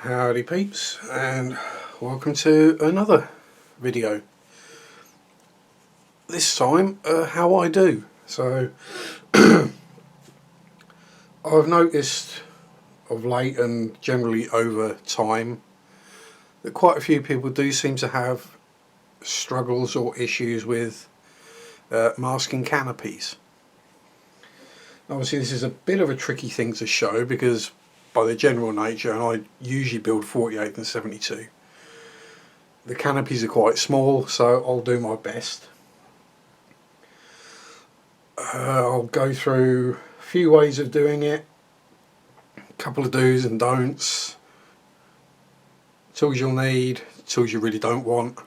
Howdy peeps, and welcome to another video. This time how I do. So I've noticed of late and generally over time that quite a few people do seem to have struggles or issues with masking canopies. Obviously this is a bit of a tricky thing to show because by the general nature, and I usually build 48 and 72, the canopies are quite small, so I'll do my best. I'll go through a few ways of doing it, a couple of do's and don'ts, tools you'll need, tools you really don't want,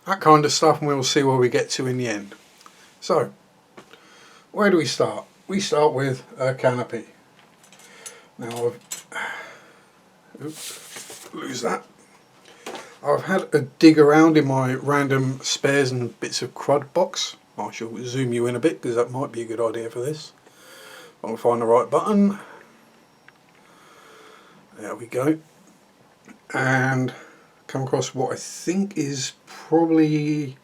that kind of stuff, and we'll see where we get to in the end. So, where do we start? We start with a canopy. Now I've had a dig around in my random spares and bits of crud box. I shall zoom you in a bit because that might be a good idea for this. I'll find the right button. There we go. And come across what I think is probably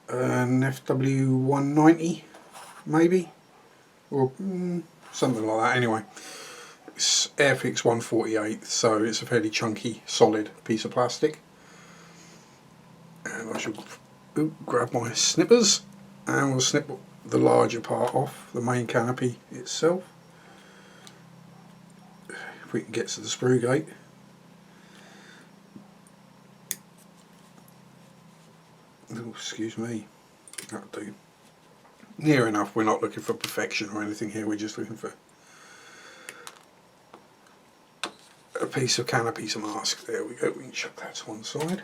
an FW190 maybe, or something like that. Anyway, it's Airfix 148, so it's a fairly chunky solid piece of plastic. And I shall grab my snippers and we'll snip the larger part off, the main canopy itself, if we can get to the screw gate. Oh, excuse me, that'll do. Near enough. We're not looking for perfection or anything here, we're just looking for a piece of canopy to mask. There we go, we can chuck that to one side.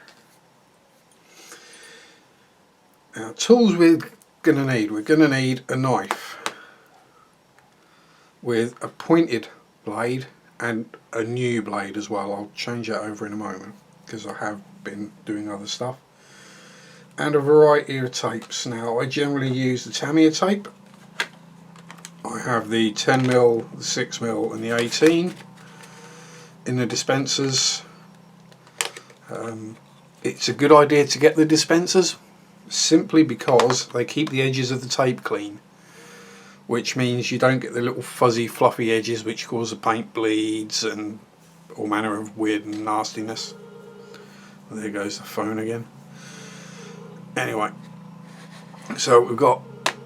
Now, tools we're going to need a knife with a pointed blade and a new blade as well. I'll change that over in a moment because I have been doing other stuff. And a variety of tapes. Now, I generally use the Tamiya tape. I have the 10mm, the 6mm and the 18 in the dispensers. It's a good idea to get the dispensers simply because they keep the edges of the tape clean, which means you don't get the little fuzzy fluffy edges which cause the paint bleeds and all manner of weird and nastiness. There goes the phone again. Anyway, so we've got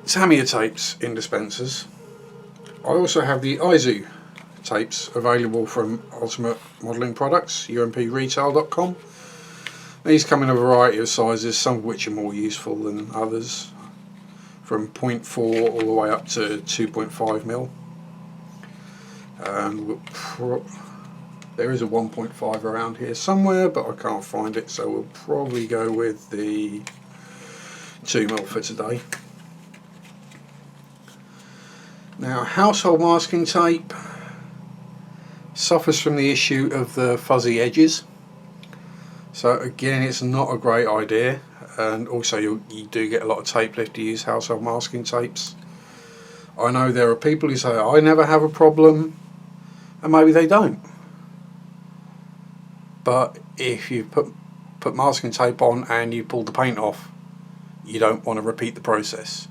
Tamiya tapes in dispensers. I also have the Izu tapes available from Ultimate Modelling Products, umpretail.com. These come in a variety of sizes, some of which are more useful than others, from 0.4 all the way up to 2.5mm. And there is a 1.5 around here somewhere, but I can't find it, so we'll probably go with the 2mm for today. Now, household masking tape suffers from the issue of the fuzzy edges, so again it's not a great idea, and also you do get a lot of tape lift to use household masking tapes. I know there are people who say I never have a problem, and maybe they don't, but if you put masking tape on and you pull the paint off, you don't want to repeat the process.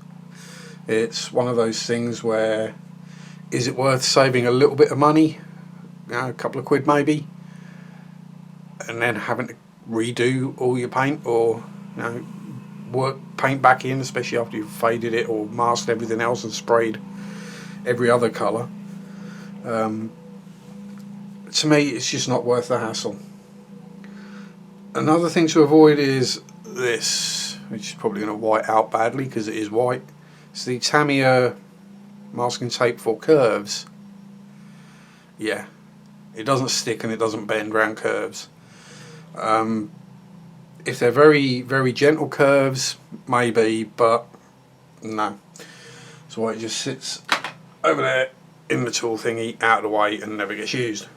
It's one of those things where, is it worth saving a little bit of money, a couple of quid maybe, and then having to redo all your paint, or work paint back in, especially after you've faded it or masked everything else and sprayed every other colour. To me, it's just not worth the hassle. Another thing to avoid is this, which is probably going to white out badly because it is white. It's the Tamiya masking tape for curves. Yeah, it doesn't stick and it doesn't bend around curves. If they're very, very gentle curves, maybe, but no. So it just sits over there in the tool thingy, out of the way, and never gets used.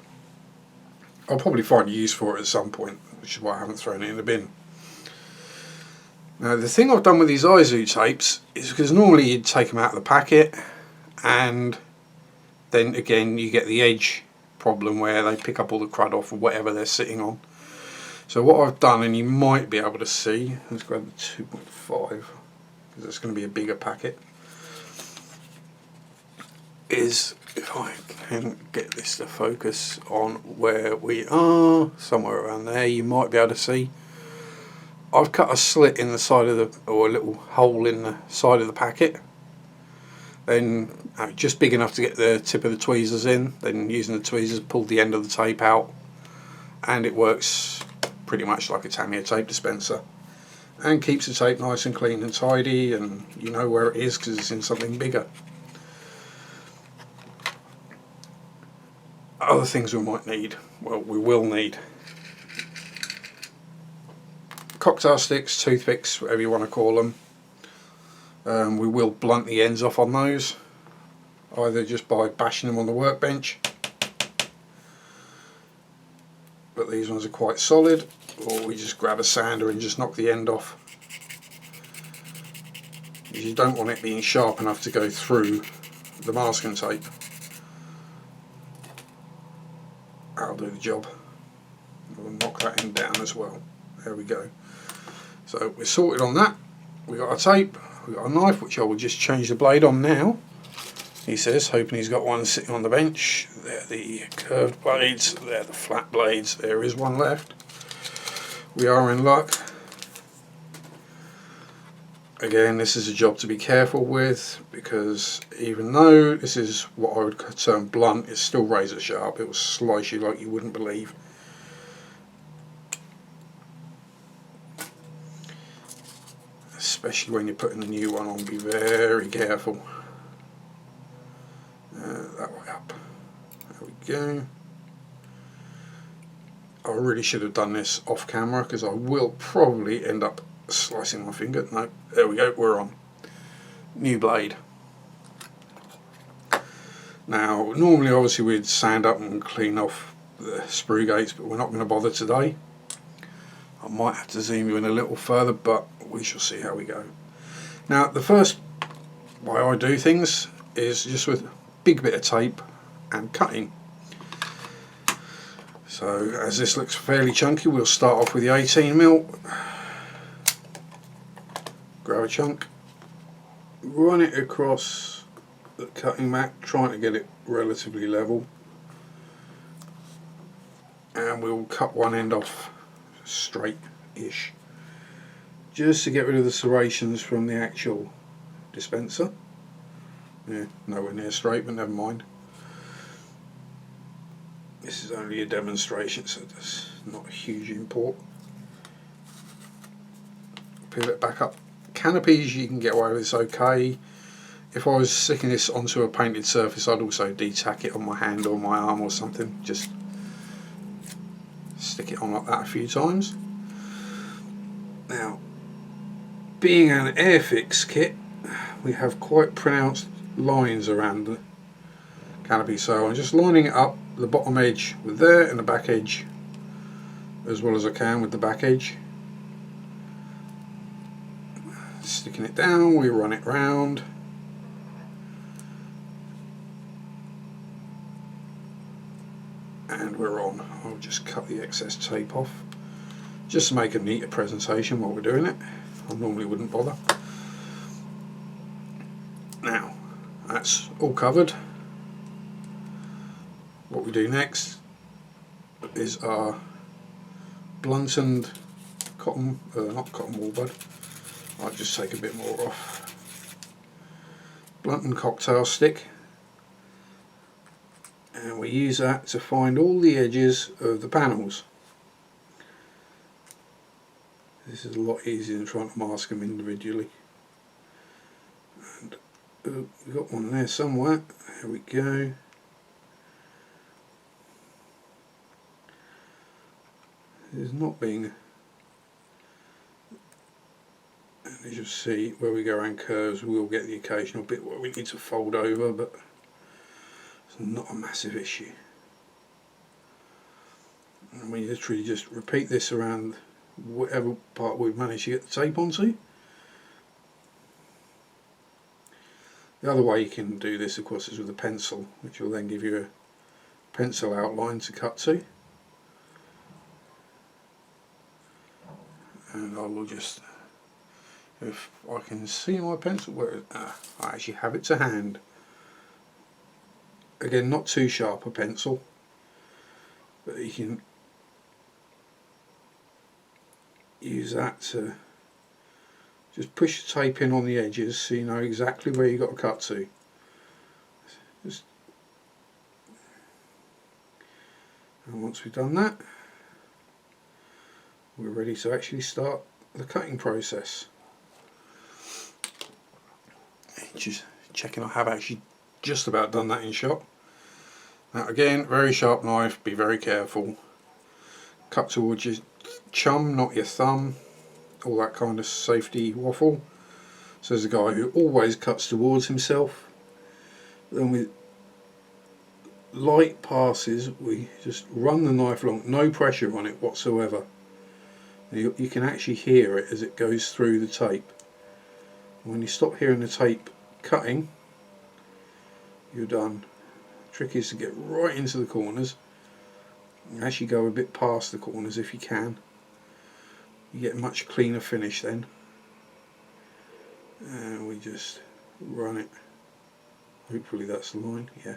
I'll probably find a use for it at some point, which is why I haven't thrown it in the bin. Now, the thing I've done with these Izu tapes is because normally you'd take them out of the packet and then again you get the edge problem where they pick up all the crud off of whatever they're sitting on. So what I've done, and you might be able to see, let's grab the 2.5 because it's going to be a bigger packet, is if I can get this to focus on where we are, somewhere around there, you might be able to see I've cut a slit in the side of the, or a little hole in the side of the packet, then just big enough to get the tip of the tweezers in, then using the tweezers pulled the end of the tape out, and it works pretty much like a Tamiya tape dispenser and keeps the tape nice and clean and tidy, and you know where it is because it's in something bigger. Other things we might need, well, we will need cocktail sticks, toothpicks, whatever you want to call them. We will blunt the ends off on those, either just by bashing them on the workbench, but these ones are quite solid, or we just grab a sander and just knock the end off. You don't want it being sharp enough to go through the masking tape. That'll do the job. We'll knock that end down as well. There we go. So we're sorted on that. We got our tape, we got a knife, which I will just change the blade on now. He says, hoping he's got one sitting on the bench. There are the curved blades, there are the flat blades, there is one left. We are in luck. Again, this is a job to be careful with, because even though this is what I would term blunt, it's still razor sharp. It will slice you like you wouldn't believe. Especially when you're putting the new one on, be very careful. That way up. There we go. I really should have done this off camera because I will probably end up slicing my finger. No, there we go, we're on. New blade. Now, normally obviously we'd sand up and clean off the sprue gates, but we're not going to bother today. I might have to zoom you in a little further, but we shall see how we go. Now, the first way I do things is just with a big bit of tape and cutting. So, as this looks fairly chunky, we'll start off with the 18mm. Grab a chunk, run it across the cutting mat, trying to get it relatively level, and we'll cut one end off straight-ish, just to get rid of the serrations from the actual dispenser. Yeah, nowhere near straight, but never mind. This is only a demonstration, so there's not a huge import. Peel it back up. Canopies you can get away with, it's okay. If I was sticking this onto a painted surface, I'd also de-tack it on my hand or my arm or something. Just stick it on like that a few times. Now, being an Airfix kit, we have quite pronounced lines around the canopy, so I'm just lining it up, the bottom edge with there and the back edge as well as I can with the back edge. Sticking it down, we run it round. And we're on. I'll just cut the excess tape off just to make a neater presentation while we're doing it. I normally wouldn't bother. Now, that's all covered. What we do next is our blunted cotton, not cotton wool bud. I'll just take a bit more off. Blunted cocktail stick, and we use that to find all the edges of the panels. This is a lot easier than trying to mask them individually. And we've got one there somewhere. There we go. There's not being. And as you'll see, where we go around curves, we'll get the occasional bit where we need to fold over, but it's not a massive issue. And we literally just repeat this around whatever part we've managed to get the tape onto. The other way you can do this, of course, is with a pencil, which will then give you a pencil outline to cut to, and I will just, if I can see my pencil where I actually have it to hand. Again, not too sharp a pencil, but you can use that to just push the tape in on the edges so you know exactly where you've got to cut to. And once we've done that, we're ready to actually start the cutting process. Just checking I have actually just about done that in shot. Now again, very sharp knife, be very careful. Cut towards your chum, not your thumb, all that kind of safety waffle. So there's a guy who always cuts towards himself. Then with light passes, we just run the knife along, no pressure on it whatsoever. You can actually hear it as it goes through the tape. When you stop hearing the tape cutting, you're done. The trick is to get right into the corners and actually go a bit past the corners if you can. You get a much cleaner finish then. And we just run it. Hopefully that's the line, yeah.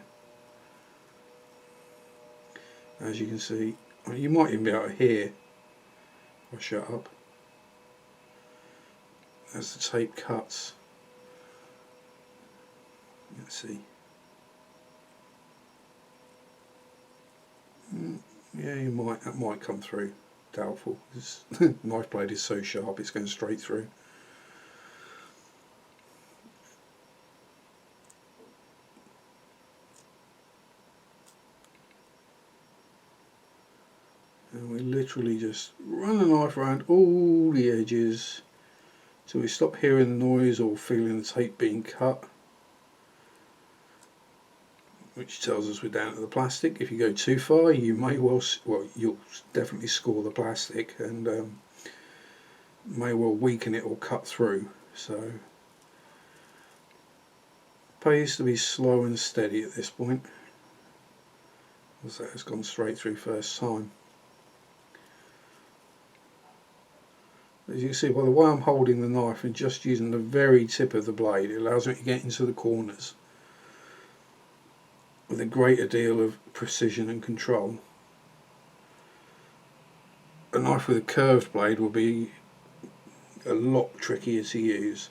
As you can see, you might even be able to hear, if I shut up, as the tape cuts. Let's see. Yeah, that might come through. Doubtful. This knife blade is so sharp it's going straight through. And we literally just run the knife around all the edges till we stop hearing the noise or feeling the tape being cut, which tells us we're down to the plastic. If you go too far, you may well you'll definitely score the plastic and may well weaken it or cut through. So it pays to be slow and steady at this point, as that has gone straight through first time. As you can see, by the way I'm holding the knife and just using the very tip of the blade, it allows me to get into the corners with a greater deal of precision and control. A knife with a curved blade will be a lot trickier to use.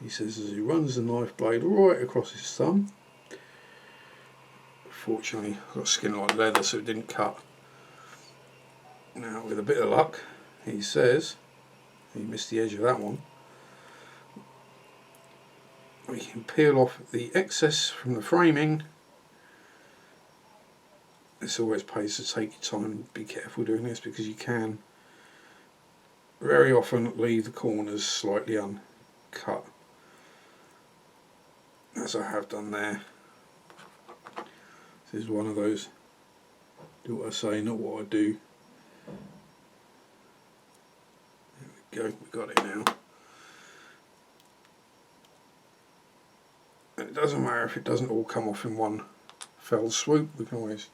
He says as he runs the knife blade right across his thumb. Fortunately I've got skin like leather so it didn't cut. Now with a bit of luck, he says, he missed the edge of that one, we can peel off the excess from the framing. This always pays to take your time and be careful doing this, because you can very often leave the corners slightly uncut, as I have done there. This is one of those do what I say, not what I do. There we go, we got it now. And it doesn't matter if it doesn't all come off in one fell swoop, we can always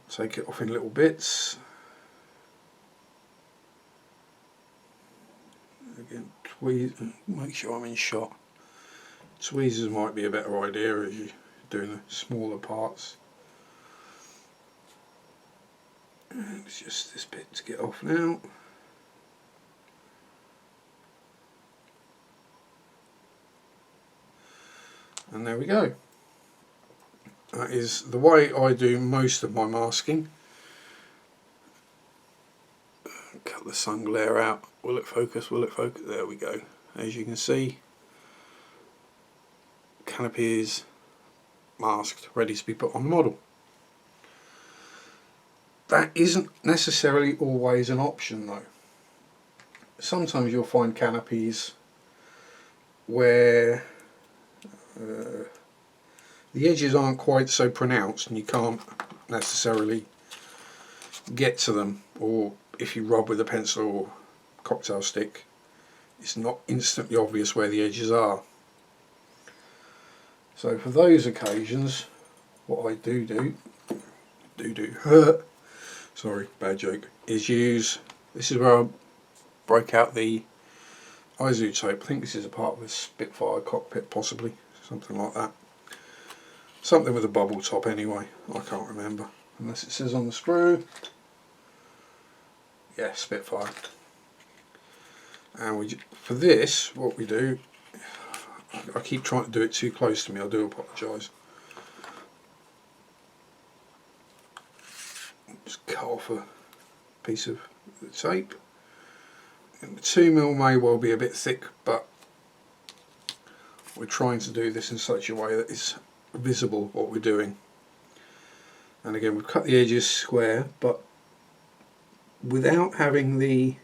take it off in little bits. Again, make sure I'm in shot. Tweezers might be a better idea as you're doing the smaller parts. And it's just this bit to get off now. And there we go. That is the way I do most of my masking. Cut the sun glare out. Will it focus? Will it focus? There we go. As you can see, canopy is masked, ready to be put on the model. That isn't necessarily always an option though. Sometimes you'll find canopies where the edges aren't quite so pronounced and you can't necessarily get to them, or if you rub with a pencil or cocktail stick it's not instantly obvious where the edges are. So for those occasions, what I do, sorry, bad joke, is use, this is where I break out the ISO tape. I think this is a part of a Spitfire cockpit, possibly, something like that. Something with a bubble top anyway, I can't remember, unless it says on the sprue. Yeah, Spitfire. And for this, what we do, I keep trying to do it too close to me, I do apologise. Just cut off a piece of the tape. And the 2mm may well be a bit thick, but we're trying to do this in such a way that it's visible what we're doing. And again, we've cut the edges square, but without having the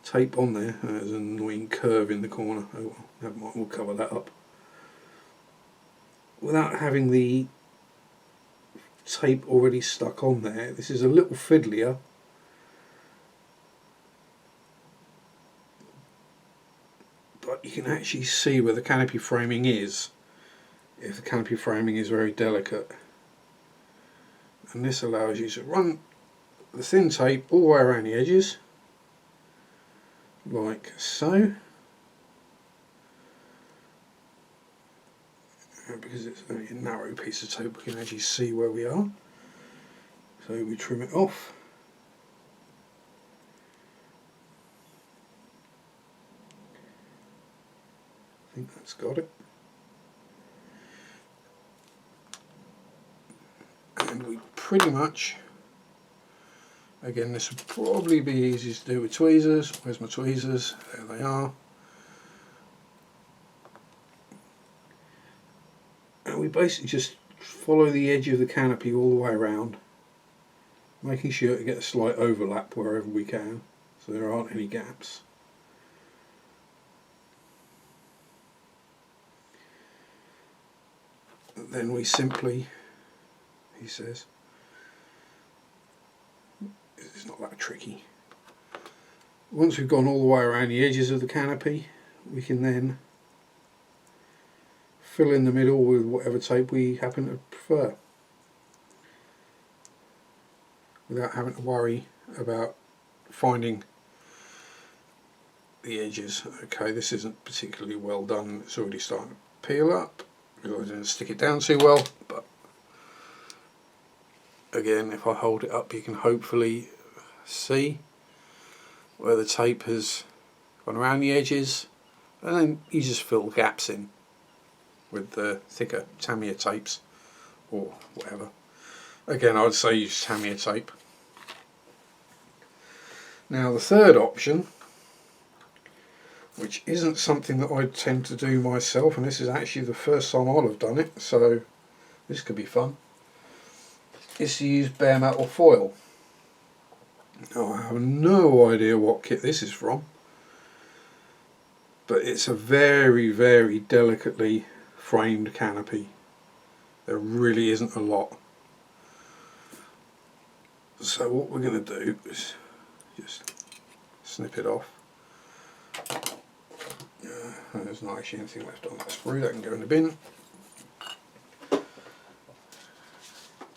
tape on there. There's an annoying curve in the corner. Oh well, never mind, we'll cover that up. Without having the tape already stuck on there, this is a little fiddlier, but you can actually see where the canopy framing is, if the canopy framing is very delicate. And this allows you to run the thin tape all the way around the edges, like so. And because it's only a narrow piece of tape, we can actually see where we are. So we trim it off. I think that's got it. And we pretty much, again, this would probably be easiest to do with tweezers. Where's my tweezers? There they are. And we basically just follow the edge of the canopy all the way around, making sure to get a slight overlap wherever we can, so there aren't any gaps. And then we simply, he says, it's not that tricky. Once we've gone all the way around the edges of the canopy, we can then fill in the middle with whatever tape we happen to prefer, without having to worry about finding the edges. Okay, this isn't particularly well done, it's already starting to peel up. I didn't stick it down too well, but again, if I hold it up, you can hopefully see where the tape has gone around the edges, and then you just fill gaps in with the thicker Tamiya tapes or whatever. Again, I would say use Tamiya tape. Now the third option, which isn't something that I tend to do myself, and this is actually the first time I'll have done it, so this could be fun, is to use bare metal foil. Now I have no idea what kit this is from, but it's a very, very delicately framed canopy. There really isn't a lot. So what we're going to do is just snip it off. There's not actually anything left on that sprue, that can go in the bin.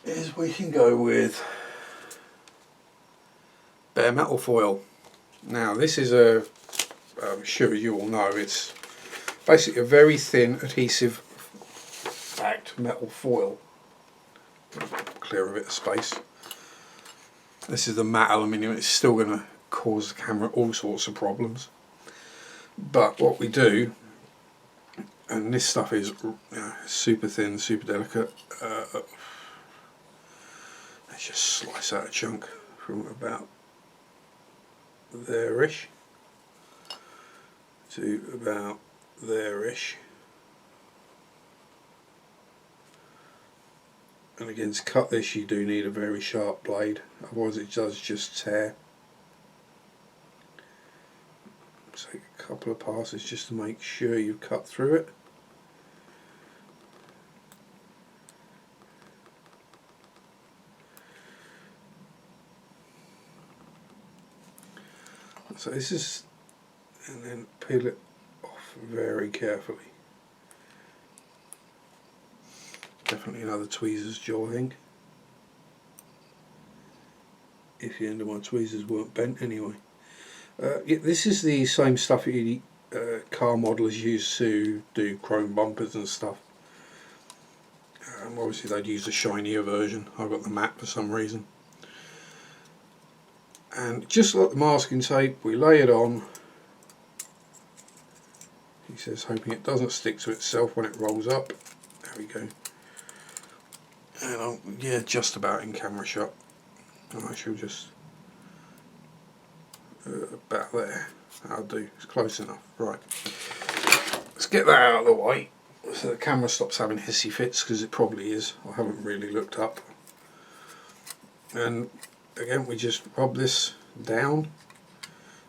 Is we can go with bare metal foil. Now this is a, I'm sure you all know, it's basically a very thin adhesive backed metal foil. Clear a bit of space. This is the matte aluminium. It's still going to cause the camera all sorts of problems. But what we do, and this stuff is super thin, super delicate, let's just slice out a chunk from about there-ish to about there-ish. And again, to cut this you do need a very sharp blade, otherwise it does just tear. Take a couple of passes just to make sure you've cut through it. So this is, and then peel it off very carefully. definitely another tweezers job, I think. If the end of my tweezers weren't bent anyway. Yeah, this is the same stuff that car modelers use to do chrome bumpers and stuff. Obviously they'd use a shinier version. I've got the matte for some reason. And just like the masking tape, we lay it on. He says, hoping it doesn't stick to itself when it rolls up. There we go. And yeah, just about in camera shot. I shall just about there. That'll do. It's close enough. Right. Let's get that out of the way so the camera stops having hissy fits, because it probably is. I haven't really looked up. And again, we just rub this down,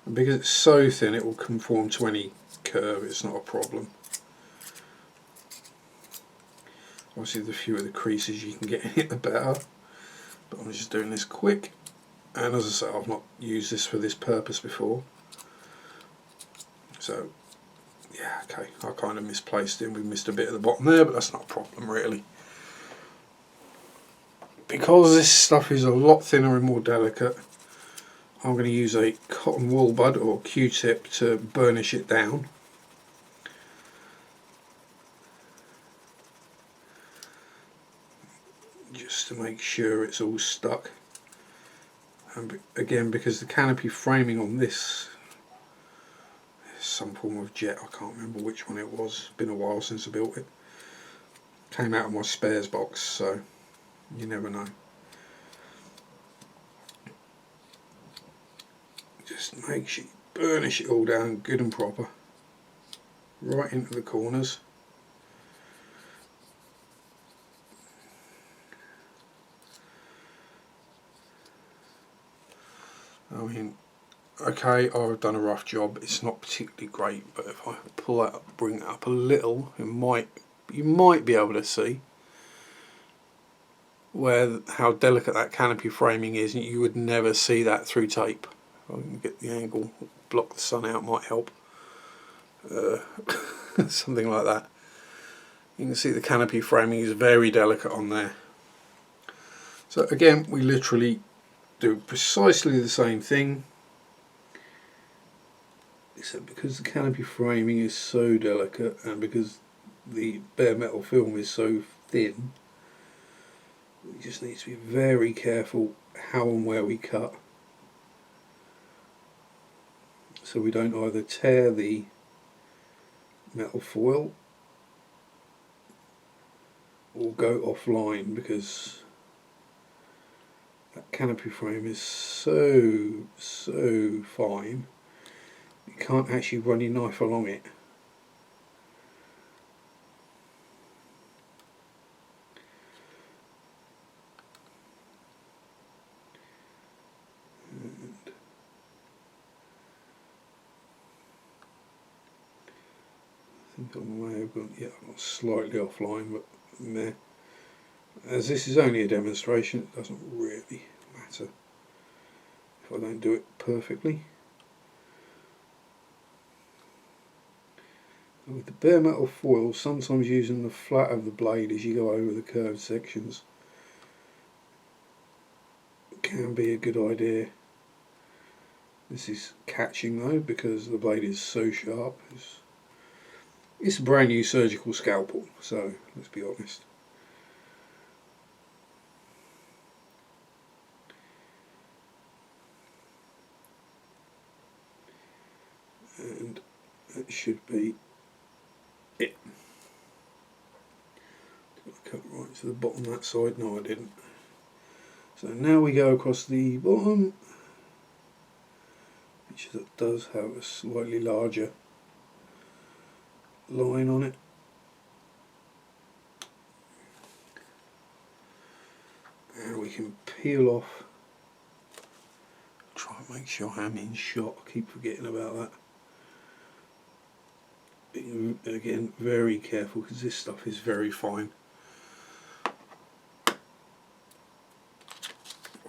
and because it's so thin it will conform to any curve. It's not a problem. Obviously the fewer the creases you can get in it, the better, but I'm just doing this quick. And as I say, I've not used this for this purpose before, so yeah, okay, I kind of misplaced it and we missed a bit at the bottom there, but that's not a problem really. Because this stuff is a lot thinner and more delicate, I'm going to use a cotton wool bud or Q-tip to burnish it down. Just to make sure it's all stuck. And again, because the canopy framing on this is some form of jet, I can't remember which one it was, it's been a while since I built it. Came out of my spares box, so you never know. Just make sure you burnish it all down good and proper, right into the corners. I mean, okay, I've done a rough job. It's not particularly great, but if I pull that up, bring it up a little, you might be able to see how delicate that canopy framing is, and you would never see that through tape. If I can get the angle, block the sun out, might help. Something like that. You can see the canopy framing is very delicate on there. So again, we literally do precisely the same thing, except because the canopy framing is so delicate and because the bare metal film is so thin, we just need to be very careful how and where we cut, so we don't either tear the metal foil or go offline, because that canopy frame is so fine you can't actually run your knife along it. And I think I may have gone, yeah, I'm slightly offline, but meh. As this is only a demonstration, it doesn't really matter if I don't do it perfectly. With the bare metal foil, sometimes using the flat of the blade as you go over the curved sections can be a good idea. This is catching though, because the blade is so sharp. It's a brand new surgical scalpel, so let's be honest. And that should be it. Did I cut right to the bottom that side? No, I didn't. So now we go across the bottom, which does have a slightly larger line on it. And we can peel off. Try and make sure I'm in shot. I keep forgetting about that. Again, very careful because this stuff is very fine.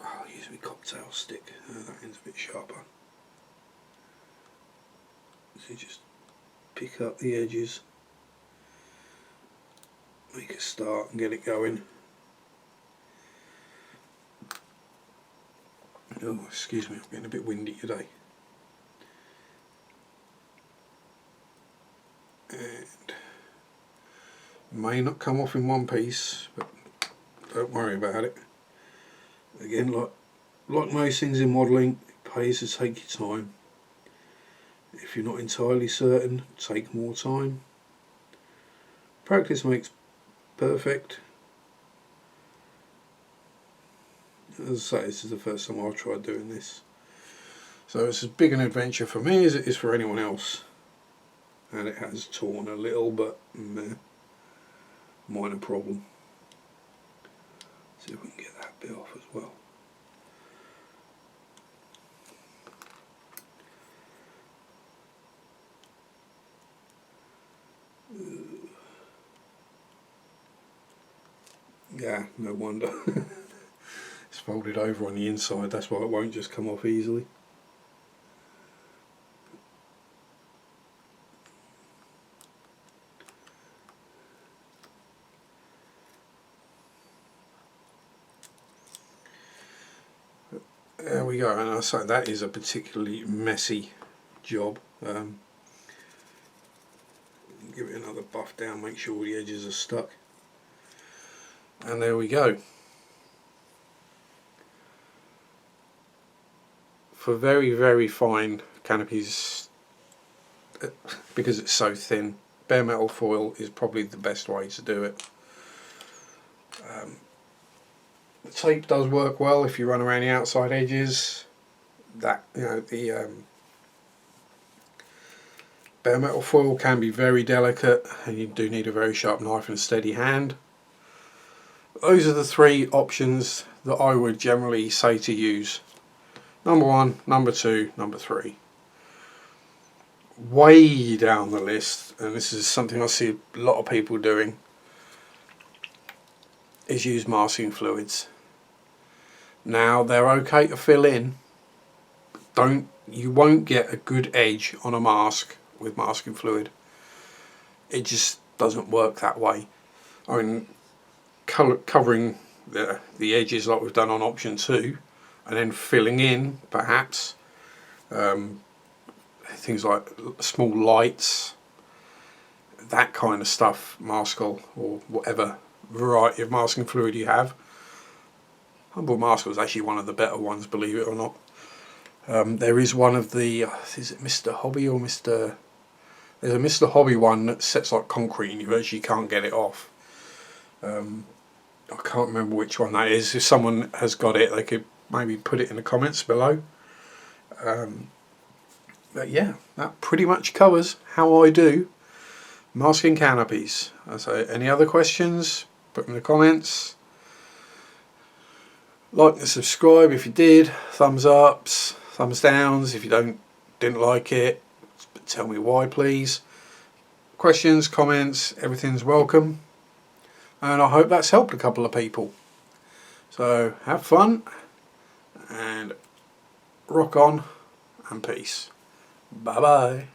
I'll use my cocktail stick. That end's a bit sharper. So you just pick up the edges make a start and get it going. Oh, excuse me, I'm getting a bit windy today. And may not come off in one piece, but don't worry about it. Again, like most things in modelling, it pays to take your time. If you're not entirely certain, take more time. Practice makes perfect. As I say, this is the first time I've tried doing this, so it's as big an adventure for me as it is for anyone else. And it has torn a little, but minor problem. See if we can get that bit off as well. Yeah, no wonder. It's folded over on the inside, that's why it won't just come off easily. There we go, and I say that is a particularly messy job. Give it another buff down, make sure all the edges are stuck. And there we go. For very, very fine canopies, because it's so thin, bare metal foil is probably the best way to do it. The tape does work well if you run around the outside edges. That, you know, the bare metal foil can be very delicate, and you do need a very sharp knife and a steady hand. Those are the three options that I would generally say to use. Number 1, number 2, number 3. Way down the list, and this is something I see a lot of people doing, is use masking fluids. Now they're okay to fill in. You won't get a good edge on a mask with masking fluid. It just doesn't work that way. I mean, covering the edges like we've done on option 2, and then filling in perhaps things like small lights, that kind of stuff, Maskell or whatever variety of masking fluid you have. Humble Maskell is actually one of the better ones, believe it or not. There is one of the, is it Mr. Hobby or Mr. There's a Mr. Hobby one that sets like concrete and you actually can't get it off. I can't remember which one that is. If someone has got it, they could maybe put it in the comments below. But yeah, that pretty much covers how I do masking canopies. So any other questions, put them in the comments. Like and subscribe if you did. Thumbs ups, thumbs downs if you didn't like it. Tell me why, please. Questions, comments, everything's welcome. And I hope that's helped a couple of people. So have fun and rock on and peace. Bye bye.